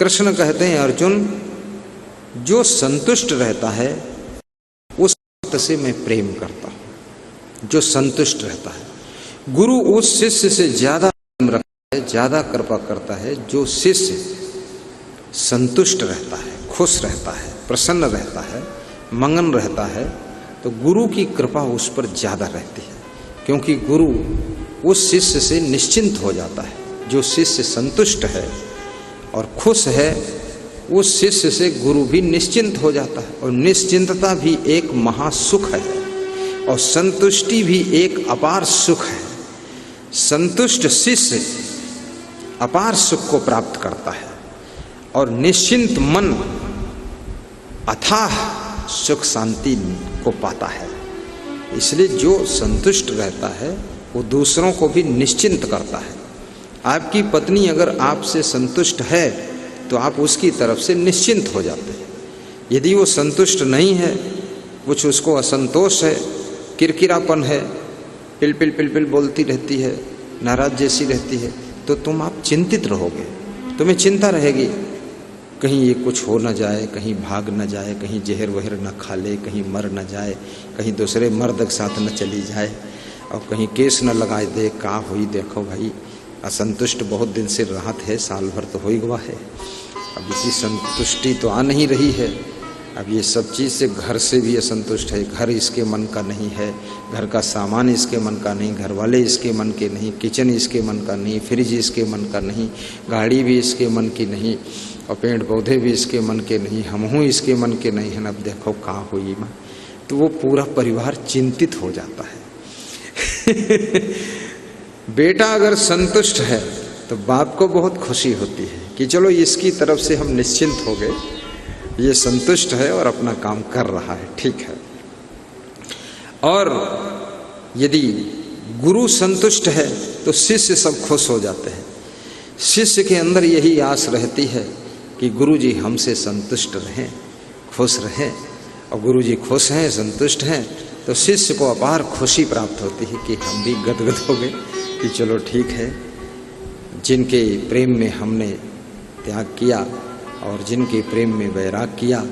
कृष्ण कहते हैं अर्जुन, जो संतुष्ट रहता है उस भक्त से मैं प्रेम करता हूं। जो संतुष्ट रहता है, गुरु उस शिष्य से ज्यादा प्रेम रखता है, ज्यादा कृपा करता है जो शिष्य संतुष्ट रहता है, खुश रहता है, प्रसन्न रहता है, मगन रहता है। तो गुरु की कृपा उस पर ज्यादा रहती है, क्योंकि गुरु उस शिष्य से निश्चिंत हो जाता है। जो शिष्य संतुष्ट है और खुश है, उस शिष्य से गुरु भी निश्चिंत हो जाता है। और निश्चिंतता भी एक महासुख है और संतुष्टि भी एक अपार सुख है। संतुष्ट शिष्य अपार सुख को प्राप्त करता है और निश्चिंत मन अथाह सुख शांति को पाता है। इसलिए जो संतुष्ट रहता है वो दूसरों को भी निश्चिंत करता है। आपकी पत्नी अगर आपसे संतुष्ट है तो आप उसकी तरफ से निश्चिंत हो जाते हैं। यदि वो संतुष्ट नहीं है, कुछ उसको असंतोष है, किरकिरापन है, पिल पिल पिल पिल बोलती रहती है, नाराज जैसी रहती है, तो तुम आप चिंतित रहोगे, तुम्हें चिंता रहेगी, कहीं ये कुछ हो न जाए, कहीं भाग न जाए, कहीं जहर वहर न खा ले, कहीं मर न जाए, कहीं दूसरे मर्द के साथ न चली जाए और कहीं केस न लगाए दे। का हुई देखो भाई, असंतुष्ट बहुत दिन से राहत है, साल भर तो हो ही गवा है, अब इसी संतुष्टि तो आ नहीं रही है। अब ये सब चीज़ से, घर से भी असंतुष्ट है, घर इसके मन का नहीं है, घर का सामान इसके मन का नहीं, घर वाले इसके मन के नहीं, किचन इसके मन का नहीं, फ्रिज इसके मन का नहीं, गाड़ी भी इसके मन की नहीं और पेड़ पौधे भी इसके मन के नहीं, हमहूँ इसके मन के नहीं हैं। अब देखो कहाँ हुई माँ, तो वो पूरा परिवार चिंतित हो जाता है। बेटा अगर संतुष्ट है तो बाप को बहुत खुशी होती है कि चलो इसकी तरफ से हम निश्चिंत हो गए, ये संतुष्ट है और अपना काम कर रहा है, ठीक है। और यदि गुरु संतुष्ट है तो शिष्य सब खुश हो जाते हैं। शिष्य के अंदर यही आस रहती है कि गुरु जी हमसे संतुष्ट रहें, खुश रहें। और गुरु जी खुश हैं, संतुष्ट हैं, तो शिष्य को अपार खुशी प्राप्त होती है कि हम भी गदगद हो गए कि चलो ठीक है, जिनके प्रेम में हमने त्याग किया और जिनके प्रेम में वैराग किया,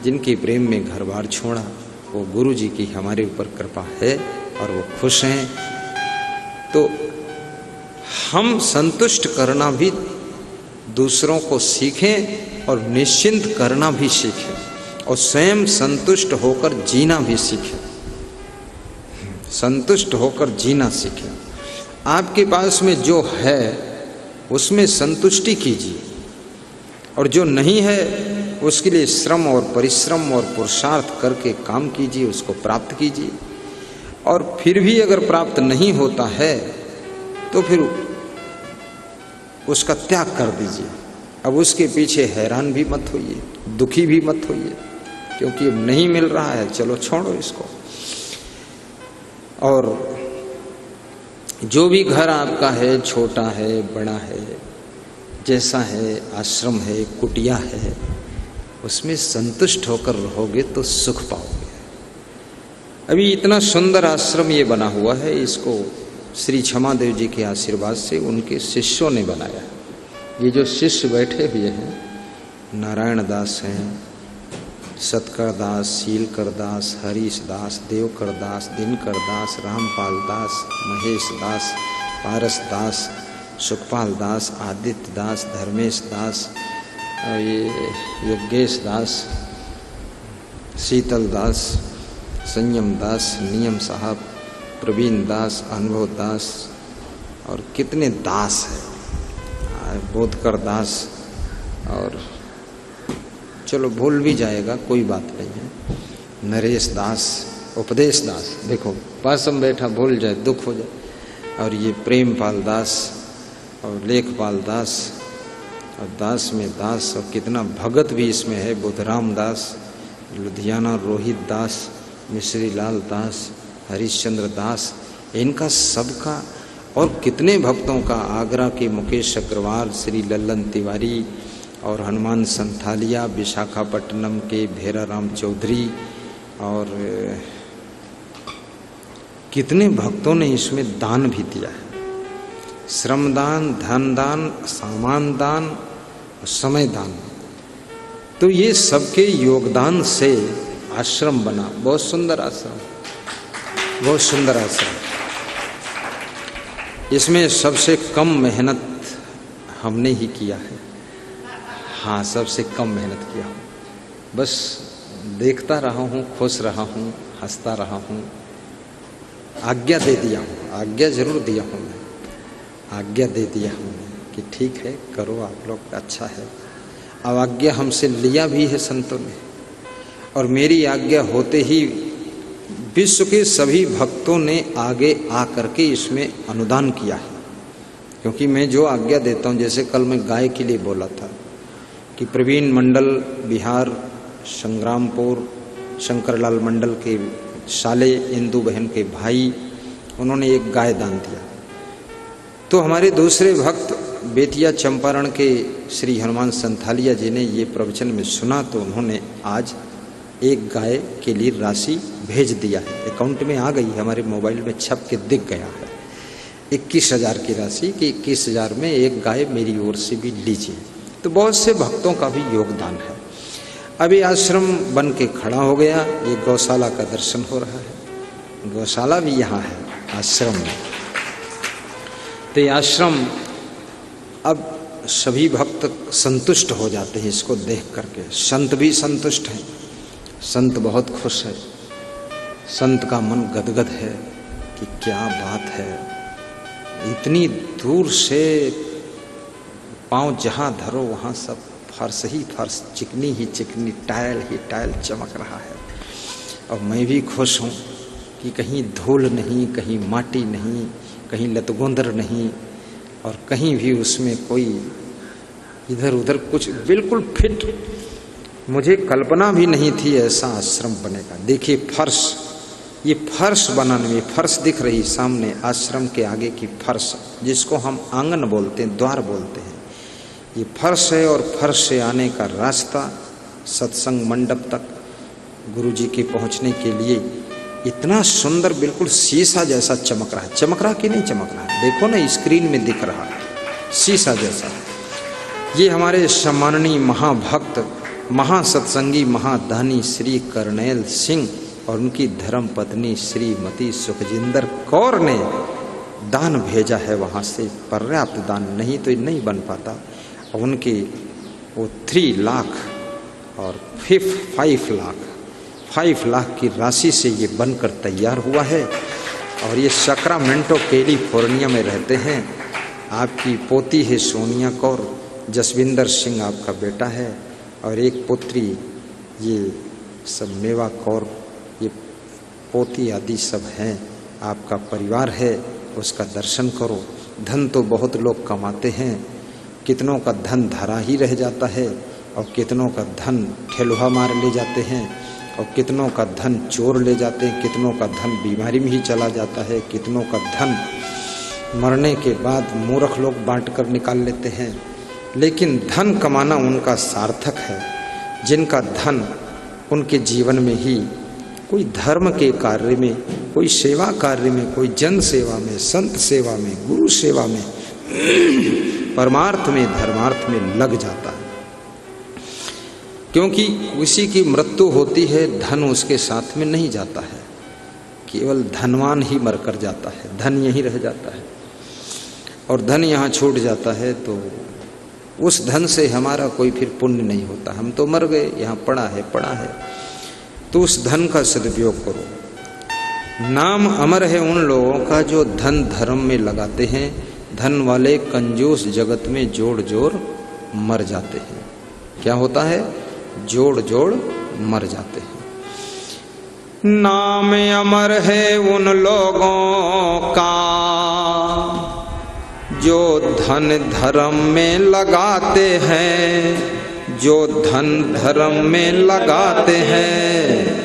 जिनके प्रेम में घर बार छोड़ा, वो गुरु जी की हमारे ऊपर कृपा है और वो खुश हैं। तो हम संतुष्ट करना भी दूसरों को सीखें और निश्चिंत करना भी सीखें और स्वयं संतुष्ट होकर जीना भी सीखें। संतुष्ट होकर जीना सीखें। आपके पास में जो है उसमें संतुष्टि कीजिए और जो नहीं है उसके लिए श्रम और परिश्रम और पुरुषार्थ करके काम कीजिए, उसको प्राप्त कीजिए। और फिर भी अगर प्राप्त नहीं होता है तो फिर उसका त्याग कर दीजिए। अब उसके पीछे हैरान भी मत होइए, दुखी भी मत होइए, क्योंकि अब नहीं मिल रहा है, चलो छोड़ो इसको। और जो भी घर आपका है, छोटा है, बड़ा है, जैसा है, आश्रम है, कुटिया है, उसमें संतुष्ट होकर रहोगे तो सुख पाओगे। अभी इतना सुंदर आश्रम ये बना हुआ है, इसको श्री क्षमादेव जी के आशीर्वाद से उनके शिष्यों ने बनाया। ये जो शिष्य बैठे हुए हैं, नारायण दास हैं, सतकर दास, शीलकर दास, हरीश दास, देवकर दास, दिनकर दास, रामपाल दास, महेश दास, पारस दास, सुखपाल दास, आदित्य दास, धर्मेश दास, ये योगेश दास, शीतल दास, संयम दास, नियम साहब, प्रवीण दास, अनुभव दास और कितने दास हैं, बोधकर दास, और चलो भूल भी जाएगा, कोई बात नहीं है, नरेश दास, उपदेश दास, देखो पास में बैठा भूल जाए, दुख हो जाए। और ये प्रेमपाल दास और लेखपाल दास और दास में दास, और कितना भगत भी इसमें है, बुधराम दास, लुधियाना रोहित दास, मिश्री लाल दास, हरिश्चंद्र दास, इनका सबका, और कितने भक्तों का, आगरा के मुकेश अग्रवाल, श्री लल्लन तिवारी और हनुमान संथालिया, विशाखापट्टनम के भेरा राम चौधरी, और कितने भक्तों ने इसमें दान भी दिया है। श्रमदान, धन दान, सामान दान और समय दान। तो ये सबके योगदान से आश्रम बना। बहुत सुंदर आश्रम, बहुत सुंदर आश्रम। इसमें सबसे कम मेहनत हमने ही किया है। हाँ, सबसे कम मेहनत किया हूँ। बस देखता रहा हूँ, खुश रहा हूँ, हंसता रहा हूँ, आज्ञा दे दिया हूँ। आज्ञा जरूर दिया हूँ मैं, आज्ञा दे दिया हूँ कि ठीक है, करो आप लोग, अच्छा है। अब आज्ञा हमसे लिया भी है संतों ने, और मेरी आज्ञा होते ही विश्व के सभी भक्तों ने आगे आ करके इसमें अनुदान किया है। क्योंकि मैं जो आज्ञा देता हूँ, जैसे कल मैं गाय के लिए बोला था कि प्रवीण मंडल बिहार संग्रामपुर शंकरलाल मंडल के साले इंदू बहन के भाई, उन्होंने एक गाय दान दिया। तो हमारे दूसरे भक्त बेतिया चंपारण के श्री हनुमान संथालिया जी ने ये प्रवचन में सुना, तो उन्होंने आज एक गाय के लिए राशि भेज दिया है। अकाउंट में आ गई है, हमारे मोबाइल में छप के दिख गया है 21,000 की राशि कि 21,000 में एक गाय मेरी ओर से भी लीजिए। तो बहुत से भक्तों का भी योगदान है। अभी आश्रम बन के खड़ा हो गया। ये गौशाला का दर्शन हो रहा है, गौशाला भी यहाँ है आश्रम में। तो ये आश्रम अब सभी भक्त संतुष्ट हो जाते हैं इसको देख करके। संत भी संतुष्ट हैं, संत बहुत खुश है, संत का मन गदगद है कि क्या बात है, इतनी दूर से पांव जहां धरो वहां सब फर्श ही फर्श, चिकनी ही चिकनी, टाइल ही टाइल चमक रहा है। और मैं भी खुश हूँ कि कहीं धूल नहीं, कहीं माटी नहीं, कहीं लतगोंदर नहीं, और कहीं भी उसमें कोई इधर उधर कुछ, बिल्कुल फिट। मुझे कल्पना भी नहीं थी ऐसा आश्रम बनेगा। देखिए फर्श, ये फर्श बनाने में, फर्श दिख रही सामने आश्रम के आगे की फर्श, जिसको हम आंगन बोलते हैं, द्वार बोलते हैं, ये फर्श है। और फर्श से आने का रास्ता सत्संग मंडप तक गुरुजी के पहुंचने के लिए इतना सुंदर, बिल्कुल शीशा जैसा चमक रहा है। चमक रहा कि नहीं चमक रहा है? देखो ना, स्क्रीन में दिख रहा है शीशा जैसा। ये हमारे सम्माननीय महाभक्त, महासत्संगी, महादानी श्री करनैल सिंह और उनकी धर्म पत्नी श्रीमती सुखजिंदर कौर ने दान भेजा है वहाँ से। पर्याप्त दान, नहीं तो नहीं बन पाता। और उनके वो 3 लाख और 5 लाख की राशि से ये बनकर तैयार हुआ है। और ये सैक्रामेंटो कैलिफोर्निया में रहते हैं। आपकी पोती है सोनिया कौर, जसविंदर सिंह आपका बेटा है, और एक पुत्री ये सब मेवा कौर, ये पोती आदि सब हैं, आपका परिवार है। उसका दर्शन करो। धन तो बहुत लोग कमाते हैं, कितनों का धन धरा ही रह जाता है, और कितनों का धन ठेलुहा मार ले जाते हैं, और कितनों का धन चोर ले जाते हैं, कितनों का धन बीमारी में ही चला जाता है, कितनों का धन मरने के बाद मूर्ख लोग बांट कर निकाल लेते हैं। लेकिन धन कमाना उनका सार्थक है जिनका धन उनके जीवन में ही कोई धर्म के कार्य में, कोई सेवा कार्य में, कोई जन सेवा में, संत सेवा में, गुरु सेवा में, परमार्थ में, धर्मार्थ में लग जाता है। क्योंकि किसी की मृत्यु होती है, धन उसके साथ में नहीं जाता है, केवल धनवान ही मरकर जाता है, धन यहीं रह जाता है। और धन यहाँ छूट जाता है तो उस धन से हमारा कोई फिर पुण्य नहीं होता। हम तो मर गए, यहाँ पड़ा है। तो उस धन का सदुपयोग करो। नाम अमर है उन लोगों का जो धन धर्म में लगाते हैं। धन वाले कंजूस जगत में जोड़ जोड़ मर जाते हैं। क्या होता है? जोड़ जोड़ मर जाते हैं। नाम अमर है उन लोगों का जो धन धर्म में लगाते हैं, जो धन धर्म में लगाते हैं।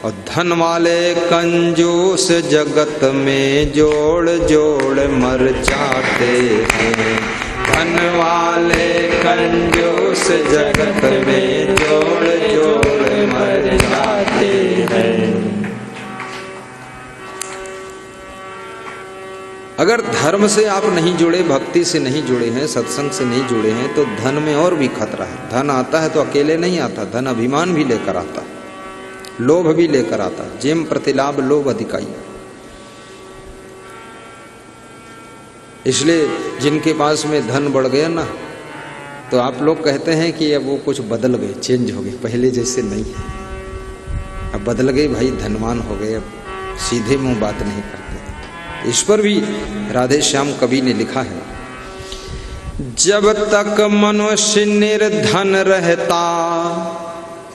और धन वाले कंजूस जगत में जोड़ जोड़ मर जाते हैं। धन वाले कंजूस जगत में जोड़ जोड़ मर जाते हैं। अगर धर्म से आप नहीं जुड़े, भक्ति से नहीं जुड़े हैं, सत्संग से नहीं जुड़े हैं, तो धन में और भी खतरा है। धन आता है तो अकेले नहीं आता, धन अभिमान भी लेकर आता है, लोभ भी लेकर आता है। जेम प्रतिलाभ लोभ अधिकाई। इसलिए जिनके पास में धन बढ़ गया ना, तो आप लोग कहते हैं कि अब वो कुछ बदल गए, चेंज हो गए, पहले जैसे नहीं है। अब बदल गए भाई, धनवान हो गए, अब सीधे मुंह बात नहीं करते। इस पर भी राधे श्याम कवि ने लिखा है, जब तक मनुष्य निर्धन रहता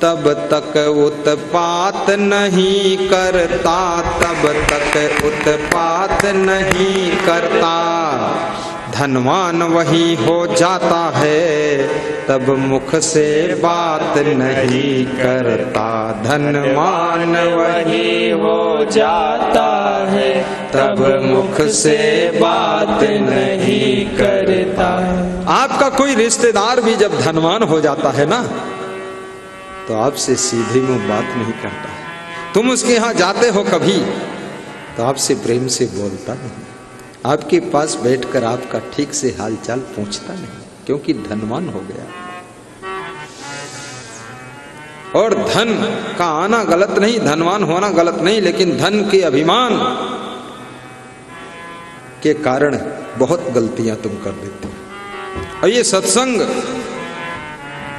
तब तक उत्पात नहीं करता, तब तक उत्पात नहीं करता। धनवान वही हो जाता है तब मुख से बात नहीं करता। धनवान वही हो जाता है तब मुख से बात नहीं करता। आपका कोई रिश्तेदार भी जब धनवान हो जाता है ना, तो आपसे सीधे मुंह बात नहीं करता है। तुम उसके यहां जाते हो कभी, तो आपसे प्रेम से बोलता नहीं, आपके पास बैठकर आपका ठीक से हालचाल पूछता नहीं, क्योंकि धनवान हो गया। और धन का आना गलत नहीं, धनवान होना गलत नहीं, लेकिन धन के अभिमान के कारण बहुत गलतियां तुम कर देते हो। और ये सत्संग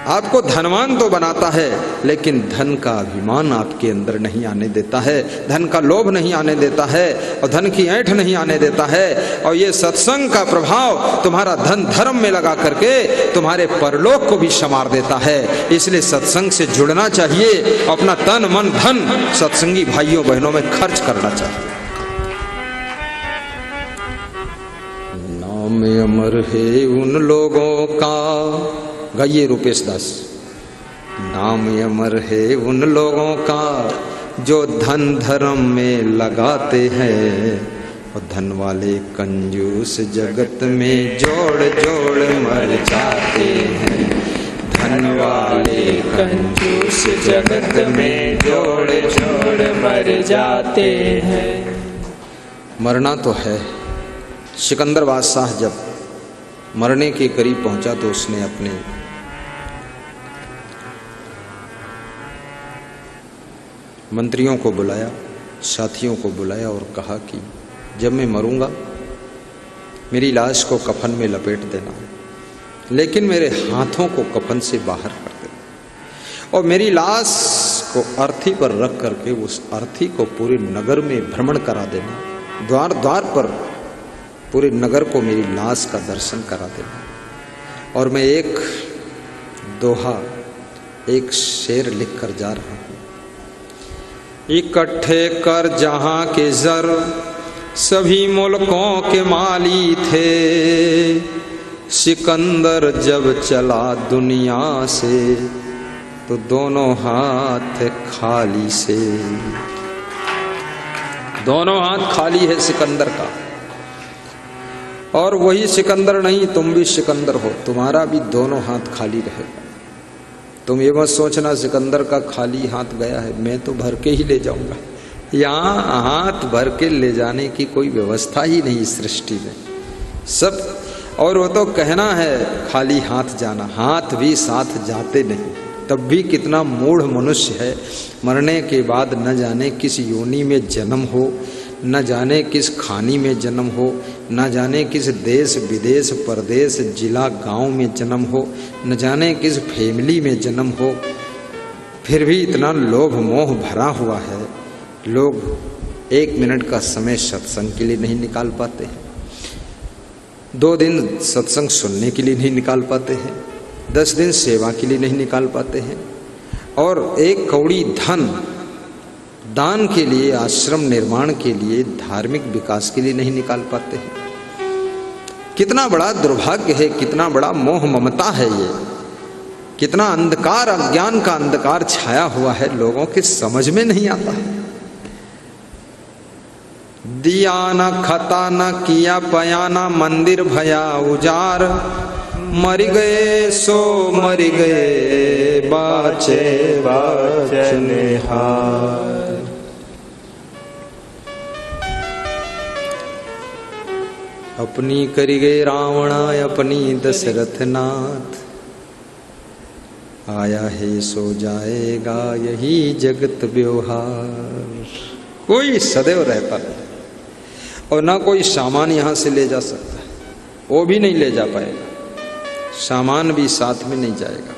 आपको धनवान तो बनाता है, लेकिन धन का अभिमान आपके अंदर नहीं आने देता है, धन का लोभ नहीं आने देता है, और धन की ऐंठ नहीं आने देता है। और ये सत्संग का प्रभाव तुम्हारा धन धर्म में लगा करके तुम्हारे परलोक को भी संवार देता है। इसलिए सत्संग से जुड़ना चाहिए, अपना तन मन धन सत्संगी भाइयों बहनों में खर्च करना चाहिए। नाम अमर है उन लोगों का, गाइए रूपेश दास। नाम अमर है उन लोगों का जो धन धर्म में लगाते हैं, और धन वाले कंजूस जगत में जोड़ जोड़ मर जाते हैं। धन वाले कंजूस जगत में जोड़ जोड़ मर जाते हैं। मरना तो है। सिकंदर बादशाह जब मरने के करीब पहुंचा तो उसने अपने मंत्रियों को बुलाया, साथियों को बुलाया और कहा कि जब मैं मरूंगा मेरी लाश को कफन में लपेट देना, लेकिन मेरे हाथों को कफन से बाहर कर देना, और मेरी लाश को अर्थी पर रख करके उस अर्थी को पूरे नगर में भ्रमण करा देना, द्वार द्वार पर पूरे नगर को मेरी लाश का दर्शन करा देना। और मैं एक दोहा, एक शेर लिख कर जा रहा हूं। इकट्ठे कर जहां के जर सभी मुल्कों के माली थे, सिकंदर जब चला दुनिया से तो दोनों हाथ खाली से। दोनों हाथ खाली है सिकंदर का। और वही सिकंदर नहीं, तुम भी सिकंदर हो, तुम्हारा भी दोनों हाथ खाली रहेगा। तुम ये मत सोचना सिकंदर का खाली हाथ गया है, मैं तो भर के ही ले जाऊंगा। यहाँ हाथ भर के ले जाने की कोई व्यवस्था ही नहीं इस सृष्टि में सब। और वो तो कहना है खाली हाथ जाना, हाथ भी साथ जाते नहीं। तब भी कितना मूढ़ मनुष्य है, मरने के बाद न जाने किस योनि में जन्म हो, न जाने किस खानी में जन्म हो, न जाने किस देश विदेश परदेश जिला गांव में जन्म हो, न जाने किस फैमिली में जन्म हो, फिर भी इतना लोभ मोह भरा हुआ है। लोग 1 मिनट का समय सत्संग के लिए नहीं निकाल पाते हैं, 2 दिन सत्संग सुनने के लिए नहीं निकाल पाते हैं, 10 दिन सेवा के लिए नहीं निकाल पाते हैं, और 1 कौड़ी धन दान के लिए, आश्रम निर्माण के लिए, धार्मिक विकास के लिए नहीं निकाल पाते हैं। कितना बड़ा दुर्भाग्य है, कितना बड़ा मोह ममता है ये, कितना अंधकार, अज्ञान का अंधकार छाया हुआ है, लोगों के समझ में नहीं आता है। दिया न खता न किया पयाना, मंदिर भया उजार, मर गए सो मर गए बाचे बाचनिहार। अपनी करी गए रावणा अपनी दशरथ नाथ, आया है सो जाएगा यही जगत व्यवहार। कोई सदैव रहता नहीं और ना कोई सामान यहां से ले जा सकता है, वो भी नहीं ले जा पाएगा, सामान भी साथ में नहीं जाएगा,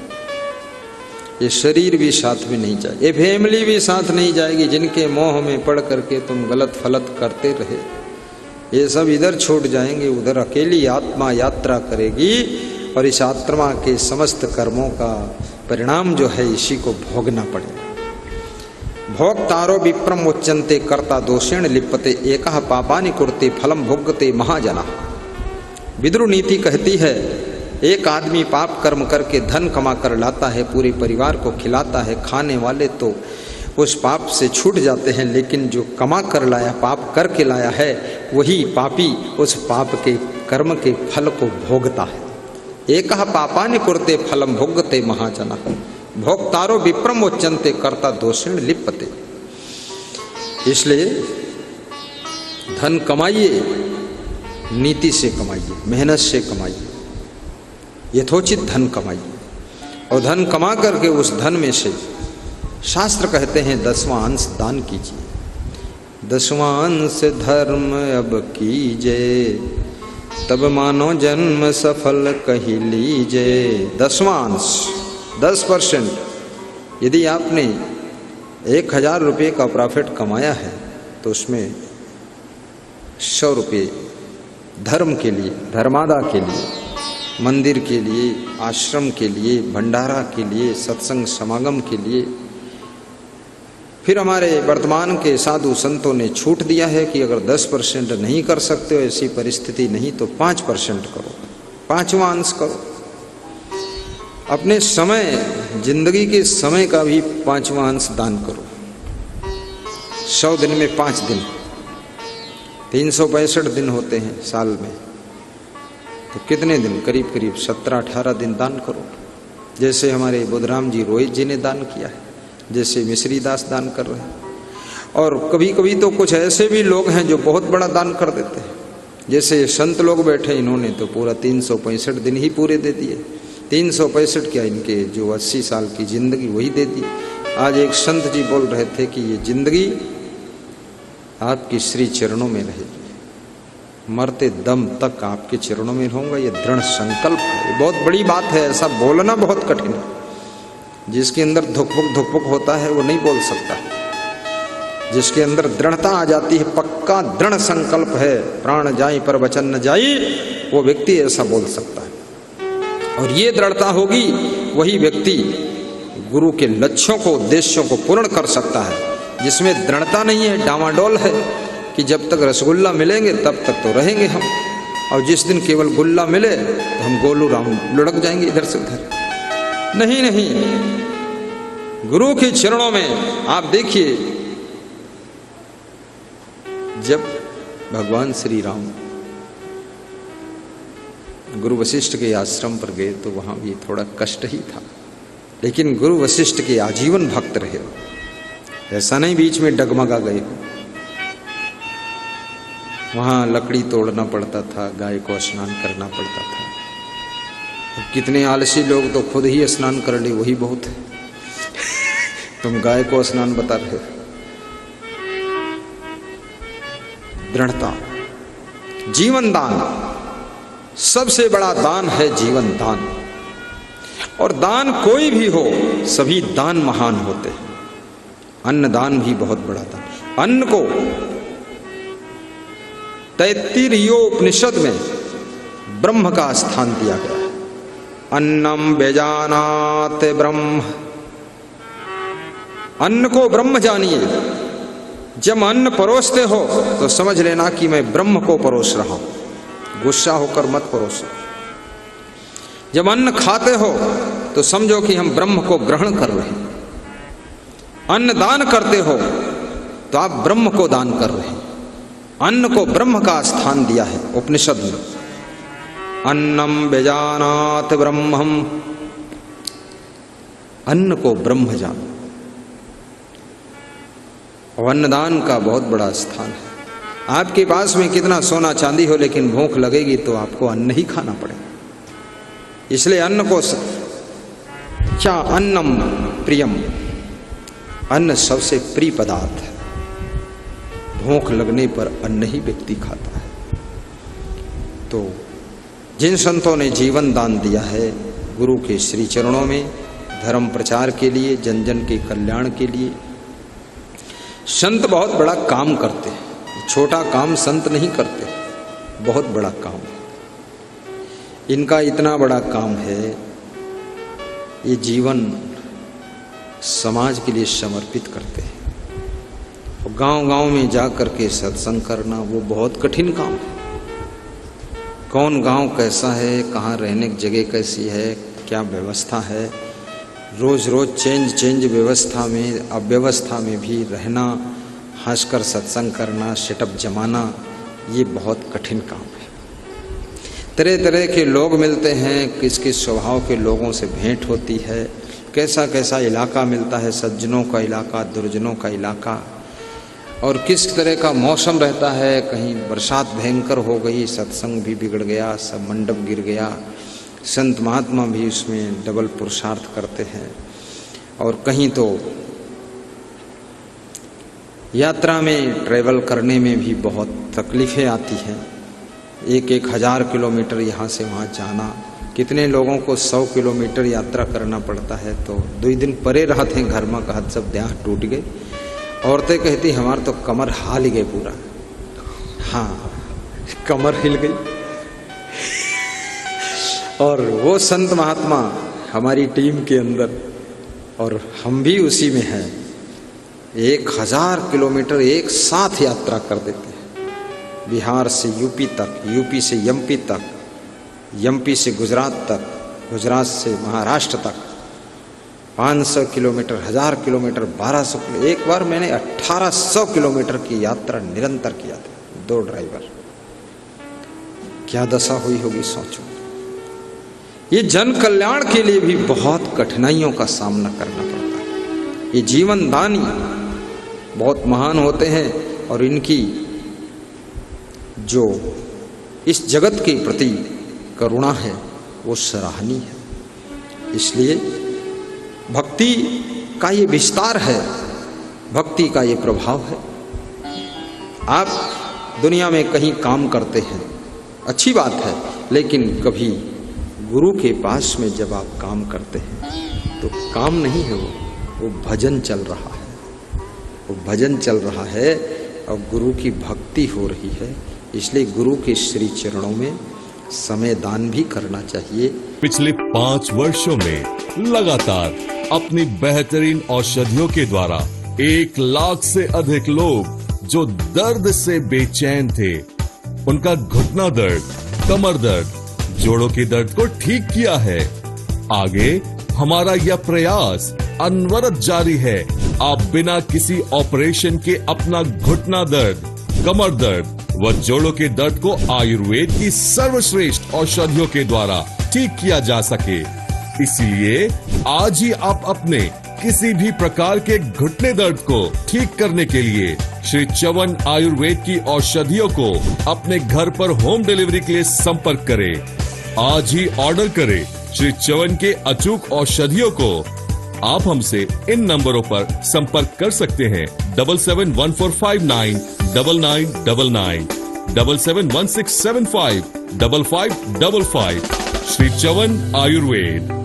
ये शरीर भी साथ में नहीं जाएगा, ये फैमिली भी साथ नहीं जाएगी। जिनके मोह में पड़ करके तुम गलत फलत करते रहे, ये सब इधर छूट जाएंगे, उधर अकेली आत्मा यात्रा करेगी और इस आत्मा के समस्त कर्मों का परिणाम जो है इसी को भोगना पड़ेगा। भोक्तारो विप्रम उच्चन्ते कर्ता दोषेण लिप्यते एकः पापानि कुर्ते फलम भोगते महाजना। विदुर नीति कहती है एक आदमी पाप कर्म करके धन कमा कर लाता है, पूरे परिवार को खिलाता है, खाने वाले तो उस पाप से छूट जाते हैं, लेकिन जो कमा कर लाया, पाप करके लाया है, वही पापी उस पाप के कर्म के फल को भोगता है। एकः पापानि कुर्ते फलम भोगते महाजना। भोक्तारो विप्रम उच्चन्ते कर्ता दोषेण लिप्यते। इसलिए धन कमाइए, नीति से कमाइए, मेहनत से कमाइए, यथोचित धन कमाइए और धन कमा करके उस धन में से शास्त्र कहते हैं 10वां अंश दान कीजिए। 10वां अंश धर्म अब कीजिए, तब मानो जन्म सफल कही लीजिए। 10वां अंश 10%। यदि आपने 1000 रुपये का प्रॉफिट कमाया है तो उसमें 100 रुपये धर्म के लिए, धर्मादा के लिए, मंदिर के लिए, आश्रम के लिए, भंडारा के लिए, सत्संग समागम के लिए। फिर हमारे वर्तमान के साधु संतों ने छूट दिया है कि अगर 10% नहीं कर सकते हो, ऐसी परिस्थिति नहीं, तो 5% करो, 5वां अंश करो। अपने समय, जिंदगी के समय का भी 5वां अंश दान करो। 100 दिन में 5 दिन, 365 दिन होते हैं साल में, तो कितने दिन? करीब करीब 17-18 दिन दान करो। जैसे हमारे बुद्धराम जी रोहित जी ने दान किया है, जैसे मिश्री दास दान कर रहे हैं। और कभी कभी तो कुछ ऐसे भी लोग हैं जो बहुत बड़ा दान कर देते हैं, जैसे संत लोग बैठे, इन्होंने तो पूरा 365 दिन ही पूरे दे दिए। 365 क्या, इनके जो 80 साल की जिंदगी वही दे दी। आज एक संत जी बोल रहे थे कि ये जिंदगी आपकी श्री चरणों में रहेगी, मरते दम तक आपके चरणों में रहूंगा, ये दृढ़ संकल्प है। ये बहुत बड़ी बात है, ऐसा बोलना बहुत कठिन है। जिसके अंदर धुकपुक होता है वो नहीं बोल सकता। जिसके अंदर दृढ़ता आ जाती है, पक्का दृढ़ संकल्प है, प्राण जाई पर वचन न जाई, वो व्यक्ति ऐसा बोल सकता है। और ये दृढ़ता होगी, वही व्यक्ति गुरु के लक्ष्यों को, उद्देश्यों को पूर्ण कर सकता है। जिसमें दृढ़ता नहीं है, डामाडोल है कि जब तक रसगुल्ला मिलेंगे तब तक तो रहेंगे हम, और जिस दिन केवल गुल्ला मिले तो हम गोलू राम लुढ़क जाएंगे इधर से उधर। नहीं नहीं, गुरु के चरणों में आप देखिए, जब भगवान श्री राम गुरु वशिष्ठ के आश्रम पर गए तो वहां भी थोड़ा कष्ट ही था, लेकिन गुरु वशिष्ठ के आजीवन भक्त रहे। ऐसा नहीं बीच में डगमगा गए हो। वहां लकड़ी तोड़ना पड़ता था, गाय को स्नान करना पड़ता था। कितने आलसी लोग तो खुद ही स्नान कर ले, वही बहुत है। तुम गाय को स्नान बता रहे हो। दृढ़ता, जीवन दान, सबसे बड़ा दान है जीवन दान। और दान कोई भी हो, सभी दान महान होते हैं। अन्न दान भी बहुत बड़ा दान। अन्न को तैत्तिरीयो उपनिषद में ब्रह्म का स्थान दिया गया है। अन्नम बेजानात ब्रह्म, अन्न को ब्रह्म जानिए। जब अन्न परोसते हो तो समझ लेना कि मैं ब्रह्म को परोस रहा हूं, गुस्सा होकर मत परोसो। जब अन्न खाते हो तो समझो कि हम ब्रह्म को ग्रहण कर रहे हैं। अन्न दान करते हो तो आप ब्रह्म को दान कर रहे हैं। अन्न को ब्रह्म का स्थान दिया है उपनिषद में। अन्नम बेजानात ब्रह्मम, अन्न को ब्रह्म जानो। और अन्नदान का बहुत बड़ा स्थान है। आपके पास में कितना सोना चांदी हो, लेकिन भूख लगेगी तो आपको अन्न ही खाना पड़ेगा। इसलिए अन्न को क्या अन्नम प्रियम, अन्न सबसे प्रिय पदार्थ है। भूख लगने पर अन्न ही व्यक्ति खाता है। तो जिन संतों ने जीवन दान दिया है गुरु के श्री चरणों में, धर्म प्रचार के लिए, जन जन के कल्याण के लिए, संत बहुत बड़ा काम करते हैं। छोटा काम संत नहीं करते, बहुत बड़ा काम है इनका। इतना बड़ा काम है, ये जीवन समाज के लिए समर्पित करते हैं। गांव-गांव में जा कर के सत्संग करना वो बहुत कठिन काम है। कौन गांव कैसा है, कहाँ रहने की जगह कैसी है, क्या व्यवस्था है, रोज रोज चेंज व्यवस्था में, अव्यवस्था में भी रहना, हंसकर सत्संग करना, सेटअप जमाना, ये बहुत कठिन काम है। तरह तरह के लोग मिलते हैं, किस किस स्वभाव के लोगों से भेंट होती है, कैसा कैसा इलाका मिलता है, सज्जनों का इलाका, दुर्जनों का इलाका, और किस तरह का मौसम रहता है। कहीं बरसात भयंकर हो गई, सत्संग भी बिगड़ गया, सब मंडप गिर गया, संत महात्मा भी उसमें डबल पुरुषार्थ करते हैं। और कहीं तो यात्रा में ट्रैवल करने में भी बहुत तकलीफ़ें आती हैं। 1,000 किलोमीटर यहाँ से वहाँ जाना, कितने लोगों को 100 किलोमीटर यात्रा करना पड़ता है। तो 2 दिन परे रहते हैं घर में, कहत सब देह टूट गए। औरतें कहती हमार तो कमर हाल गए पूरा। हाँ, कमर हिल गई। और वो संत महात्मा हमारी टीम के अंदर, और हम भी उसी में हैं, 1,000 किलोमीटर एक साथ यात्रा कर देते हैं। बिहार से यूपी तक, यूपी से एमपी तक, एमपी से गुजरात तक, गुजरात से महाराष्ट्र तक, 500 किलोमीटर, 1000 किलोमीटर, 1200 किलोमीटर। एक बार मैंने 1800 किलोमीटर की यात्रा निरंतर किया था, 2 ड्राइवर। क्या दशा हुई होगी सोचो। ये जन कल्याण के लिए भी बहुत कठिनाइयों का सामना करना पड़ता है। ये जीवन दानी बहुत महान होते हैं, और इनकी जो इस जगत के प्रति करुणा है वो सराहनीय है। इसलिए भक्ति का ये विस्तार है, भक्ति का ये प्रभाव है। आप दुनिया में कहीं काम करते हैं, अच्छी बात है, लेकिन कभी गुरु के पास में जब आप काम करते हैं तो काम नहीं है, वो भजन चल रहा है, वो भजन चल रहा है और गुरु की भक्ति हो रही है। इसलिए गुरु के श्री चरणों में समय दान भी करना चाहिए। पिछले 5 वर्षों में लगातार अपनी बेहतरीन औषधियों के द्वारा 1 लाख से अधिक लोग जो दर्द से बेचैन थे, उनका घुटना दर्द, कमर दर्द, जोड़ों के दर्द को ठीक किया है। आगे हमारा यह प्रयास अनवरत जारी है। आप बिना किसी ऑपरेशन के अपना घुटना दर्द, कमर दर्द व जोड़ों के दर्द को आयुर्वेद की सर्वश्रेष्ठ औषधियों के द्वारा ठीक किया जा सके। इसलिए आज ही आप अपने किसी भी प्रकार के घुटने दर्द को ठीक करने के लिए श्री च्यवन आयुर्वेद की औषधियों को अपने घर पर होम डिलीवरी के लिए संपर्क करें। आज ही ऑर्डर करें श्री च्यवन के अचूक औषधियों को। आप हमसे इन नंबरों पर संपर्क कर सकते हैं 7714599999, 7716755555। श्री च्यवन आयुर्वेद।